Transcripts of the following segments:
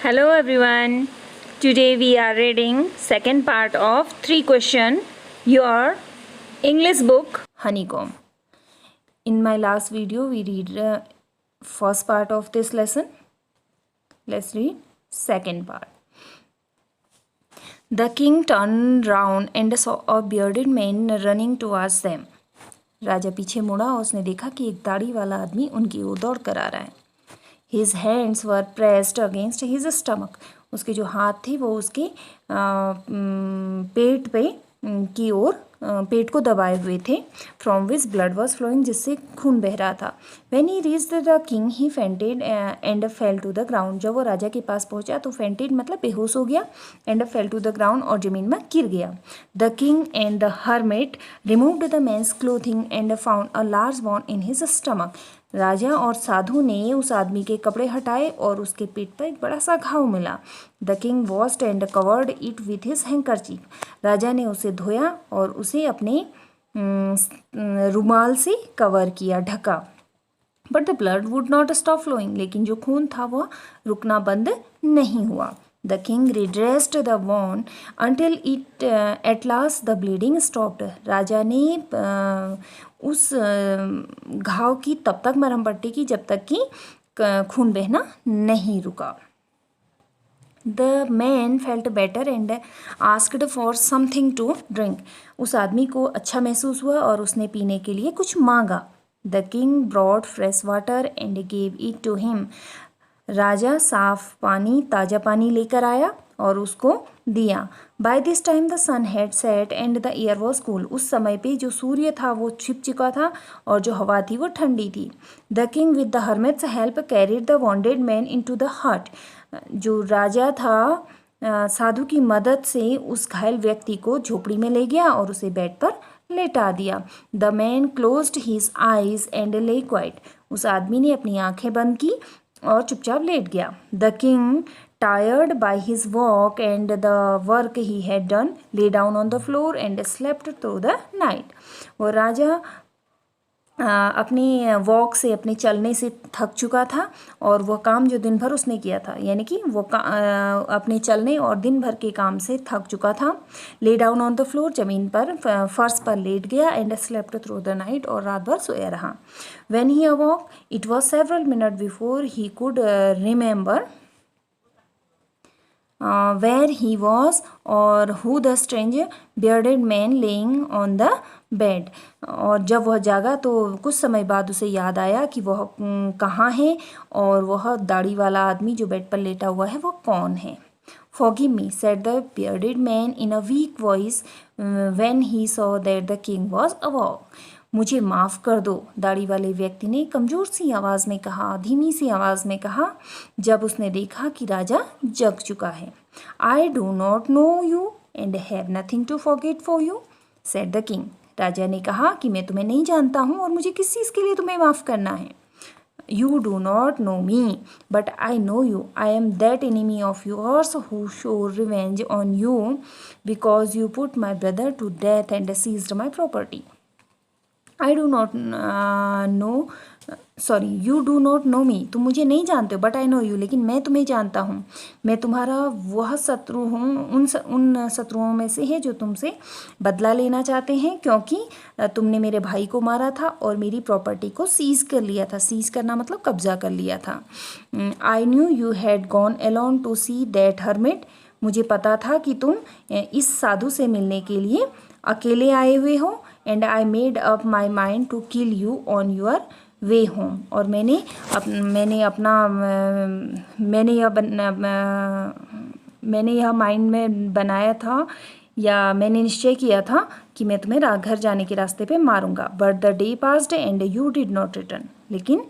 Hello everyone. Today we are reading second part of 3 question your English book Honeycomb. In my last video we read first part of this lesson. Let's read second part. The king turned round and saw a bearded man running towards them. राजा पीछे मुड़ा और उसने देखा कि एक दाढ़ी वाला आदमी उनकी ओर दौड़ कर आ रहा है. His hands were pressed against his stomach. उसके जो हाथ थे वो उसके पेट पे की ओर पेट को दबाए हुए थे. From which blood was flowing, जिससे खून बह रहा था. When he reached the king, he fainted and fell to the ground. जब वो राजा के पास पहुंचा तो fainted मतलब बेहोश हो गया and fell to the ground और जमीन में गिर गया. The king and the hermit removed the man's clothing and found a large wound in his stomach. राजा और साधु ने उस आदमी के कपड़े हटाए और उसके पेट पर एक बड़ा सा घाव मिला. The king washed and covered it with his handkerchief. राजा ने उसे धोया और उसे अपने रुमाल से कवर किया, ढका. But the blood would not stop flowing. लेकिन जो खून था वह रुकना बंद नहीं हुआ. The king redressed the wound until it at last the bleeding stopped. राजा ने उस घाव की तब तक मरहम पट्टी की जब तक कि खून बहना नहीं रुका. The man felt better and asked for something to drink. उस आदमी को अच्छा महसूस हुआ और उसने पीने के लिए कुछ मांगा. The king brought fresh water and gave it to him. राजा साफ पानी, ताज़ा पानी लेकर आया और उसको दिया. By this time the sun had set and the air was cool. उस समय पे जो सूर्य था वो छिप चुका था और जो हवा थी वो ठंडी थी. The king with the hermits help carried the wounded man into the हट. जो राजा था साधु की मदद से उस घायल व्यक्ति को झोपड़ी में ले गया और उसे बेड पर लेटा दिया. The man closed his eyes and ले क्वाइट. उस आदमी ने अपनी आंखें बंद की और चुपचाप लेट गया. The king tired by his walk and the work he had done lay down on the floor and slept through the night. वो राजा अपनी वॉक से, अपने चलने से थक चुका था और वह काम जो दिन भर उसने किया था, यानी कि वो अपने चलने और दिन भर के काम से थक चुका था. Lay down on the floor, ज़मीन पर फर्श पर लेट गया. And slept through the night, और रात भर सोया रहा. When he awoke it was several minute before he could remember where he was or who the strange bearded man laying on the bed. और जब वह जागा तो कुछ समय बाद उसे याद आया कि वह कहाँ है और वह दाढ़ी वाला आदमी जो बेड पर लेटा हुआ है वह कौन है. Forgive me, said the bearded man in a weak voice when he saw that the king was awoke. मुझे माफ़ कर दो, दाढ़ी वाले व्यक्ति ने कमज़ोर सी आवाज़ में कहा, धीमी सी आवाज़ में कहा, जब उसने देखा कि राजा जग चुका है. I do not know you and have nothing to forget for you, said the king. राजा ने कहा कि मैं तुम्हें नहीं जानता हूँ और मुझे किस चीज़ के लिए तुम्हें माफ़ करना है. You do not know me, but I know you. I am that enemy of yours who show revenge on you because you put my brother to death and seized my property. I do not know, sorry, you do not know me. तुम मुझे नहीं जानते हो, but I know you, लेकिन मैं तुम्हें जानता हूँ. मैं तुम्हारा वह शत्रु हूँ, उन शत्रुओं में से है जो तुमसे बदला लेना चाहते हैं, क्योंकि तुमने मेरे भाई को मारा था और मेरी प्रॉपर्टी को सीज कर लिया था. सीज करना मतलब कब्जा कर लिया था. I knew you had gone alone to see that hermit. मुझे पता था कि तुम इस साधु से मिलने के लिए अकेले आए हुए हो. And I made up my mind to kill you on your way home. और मैंने यह माइंड में बनाया था, या मैंने निश्चय किया था कि मैं तुम्हें घर जाने के रास्ते पे मारूंगा. But the day passed and you did not return. लेकिन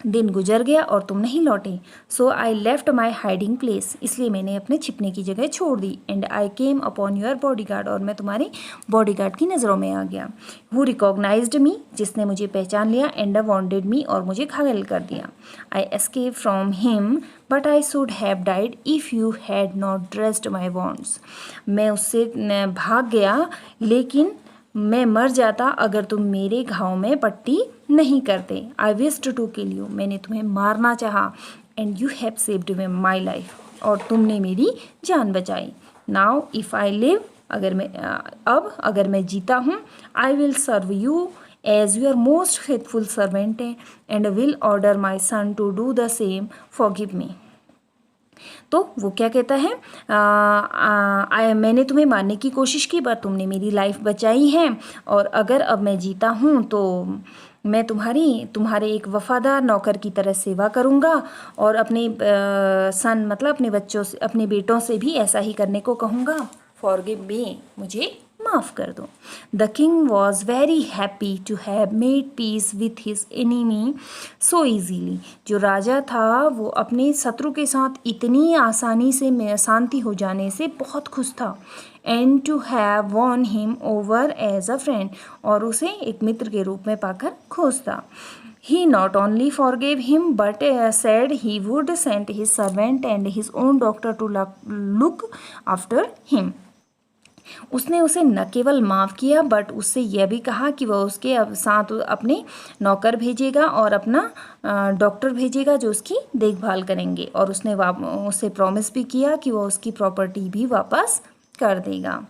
दिन गुजर गया और तुम नहीं लौटे. So I left my hiding place. इसलिए मैंने अपने छिपने की जगह छोड़ दी. And I came upon your bodyguard. और मैं तुम्हारे बॉडी गार्ड की नज़रों में आ गया. Who recognised me. जिसने मुझे पहचान लिया. And wounded me. और मुझे घायल कर दिया. I escape from him but I should have died if you had not dressed my wounds. मैं उससे भाग गया, लेकिन मैं मर जाता अगर तुम मेरे घाव में पट्टी नहीं करते. I wished to kill you. मैंने तुम्हें मारना चाहा. And you have saved my life, और तुमने मेरी जान बचाई। नाउ इफ़ आई लिव, अगर मैं जीता हूँ, I will serve you as your most faithful servant and will order my son to do the same, forgive me. तो वो क्या कहता है, मैंने तुम्हें मारने की कोशिश की पर तुमने मेरी लाइफ बचाई है, और अगर अब मैं जीता हूँ तो मैं तुम्हारे एक वफ़ादार नौकर की तरह सेवा करूँगा, और अपने सन मतलब अपने बेटों से भी ऐसा ही करने को कहूँगा। फॉरगिव मी, मुझे माफ़ कर दो। The king was very happy to have made peace with his enemy so easily. जो राजा था वो अपने शत्रु के साथ इतनी आसानी से शांति हो जाने से बहुत खुश था। And to have won him over as a friend, और उसे एक मित्र के रूप में पाकर खुश था। He not only forgave him but said he would send his servant and his own doctor to look after him. उसने उसे न केवल माफ़ किया बट उससे यह भी कहा कि वह उसके साथ अपने नौकर भेजेगा और अपना डॉक्टर भेजेगा जो उसकी देखभाल करेंगे, और उसने उसे प्रॉमिस भी किया कि वह उसकी प्रॉपर्टी भी वापस कर देगा।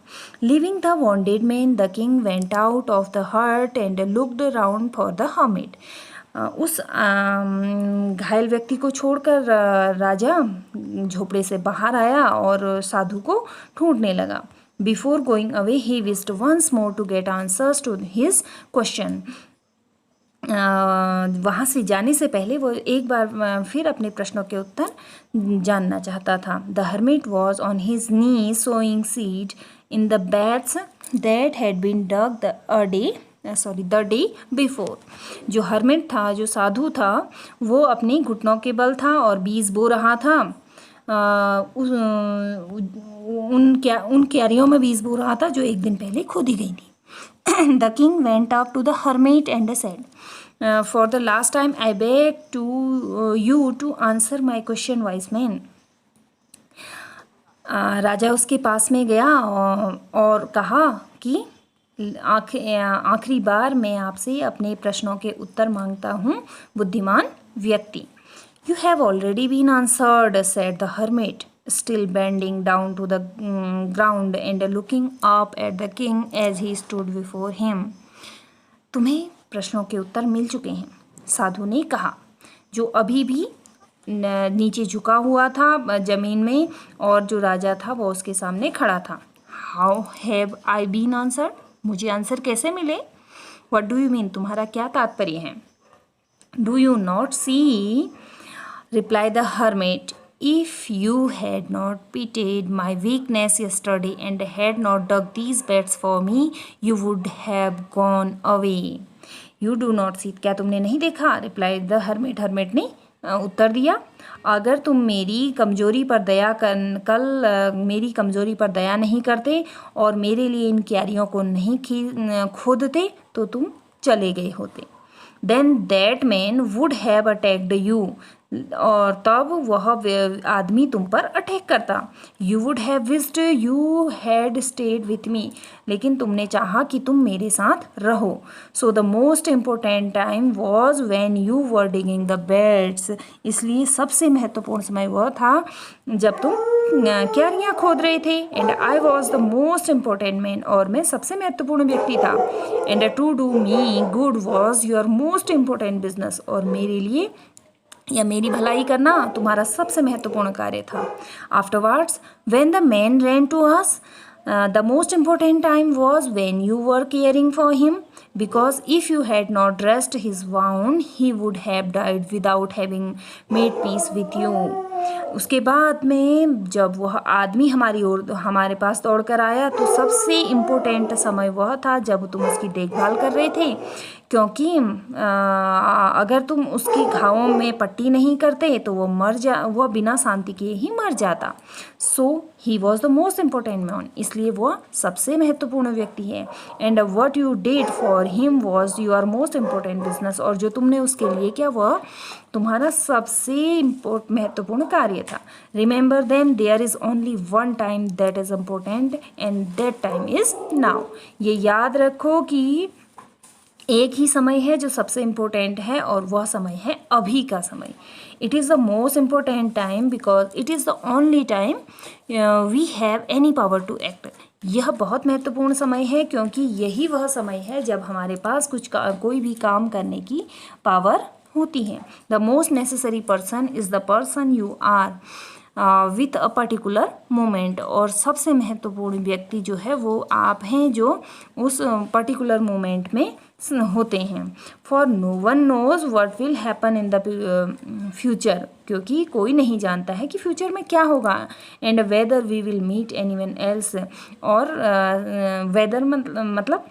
Leaving the wounded man the king went out of the hut and looked around for the hermit. उस घायल व्यक्ति को छोड़कर राजा झोपड़े से बाहर आया और साधु को ढूंढने लगा। Before going away he wished once more to get answers to his question. वहाँ से जाने से पहले वो एक बार फिर अपने प्रश्नों के उत्तर जानना चाहता था। The hermit was on his knee sowing seed in the beds that had been dug the day before. जो हर्मिट था, जो साधु था, वो अपने घुटनों के बल था और बीज बो रहा था। उन क्यारियों में बीज बो रहा था जो एक दिन पहले खोदी गई थी। The king went up to the hermit and said, for the last time I beg to you to answer my question wise man. राजा उसके पास में गया और कहा कि आखिरी बार मैं आपसे अपने प्रश्नों के उत्तर मांगता हूँ, बुद्धिमान व्यक्ति। You have already been answered, said the hermit, still bending down to the ground and looking up at the king as he stood before him. तुम्हें प्रश्नों के उत्तर मिल चुके हैं, साधु ने कहा, जो अभी भी नीचे झुका हुआ था जमीन में, और जो राजा था वो उसके सामने खड़ा था। How have I been answered? मुझे आंसर कैसे मिले? What do you mean? तुम्हारा क्या तात्पर्य है? Do you not see? Replied the hermit, if you had not pitied my weakness yesterday and had not dug these beds for me, you would have gone away. You do not see, क्या तुमने नहीं देखा? Replied the hermit, hermit ने उत्तर दिया, अगर तुम मेरी कमजोरी पर दया नहीं करते और मेरे लिए इन क्यारियों को नहीं खोदते तो तुम चले गए होते। Then that man would have attacked you, और तब वह आदमी तुम पर अटैक करता। You would have wished you had stayed with me, लेकिन तुमने चाहा कि तुम मेरे साथ रहो। So the most important time was when you were digging the beds, इसलिए सबसे महत्वपूर्ण समय वह था जब तुम क्यारियाँ खोद रहे थे। And I was the most important man, और मैं सबसे महत्वपूर्ण व्यक्ति था। And to do me good was your most important business, और मेरे लिए या मेरी भलाई करना तुम्हारा सबसे महत्वपूर्ण कार्य था। Afterwards when the man ran to us, the most important time was when you were caring for him, because if you had not dressed his wound he would have died without having made peace with you. उसके बाद में जब वह आदमी हमारे पास दौड़ कर आया तो सबसे इम्पोर्टेंट समय वह था जब तुम उसकी देखभाल कर रहे थे, क्योंकि अगर तुम उसकी घावों में पट्टी नहीं करते तो वह बिना शांति के ही मर जाता। So he was the most important man, इसलिए वह सबसे महत्वपूर्ण व्यक्ति है। And what you did for him was your most important business, और जो तुमने उसके लिए किया वह तुम्हारा सबसे महत्वपूर्ण कार्य था। Remember then there is only one time that is important and that time is now. ये याद रखो कि एक ही समय है जो सबसे इम्पोर्टेंट है और वह समय है अभी का समय. It is the most important time because it is the only time we have any power to act. यह बहुत महत्वपूर्ण समय है क्योंकि यही वह समय है जब हमारे पास कोई भी काम करने की पावर होती है. The most necessary person is the person you are with a particular moment. और सबसे महत्वपूर्ण व्यक्ति जो है वो आप हैं जो उस पर्टिकुलर मोमेंट में होते हैं. For no one knows what will happen in the future. क्योंकि कोई नहीं जानता है कि फ्यूचर में क्या होगा. And whether we will meet any one else. और वेदर मतलब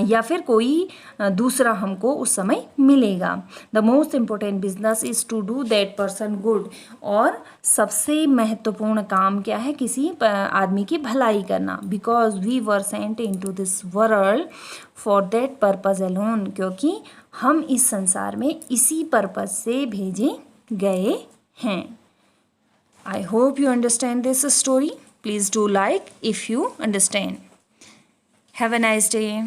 या फिर कोई दूसरा हमको उस समय मिलेगा. The most important business is to do that person good. और सबसे महत्वपूर्ण काम क्या है, किसी आदमी की भलाई करना. Because we were sent into this world for that purpose alone. क्योंकि हम इस संसार में इसी पर्पज़ से भेजे गए हैं. I hope you understand this story. Please do like if you understand. Have a nice day.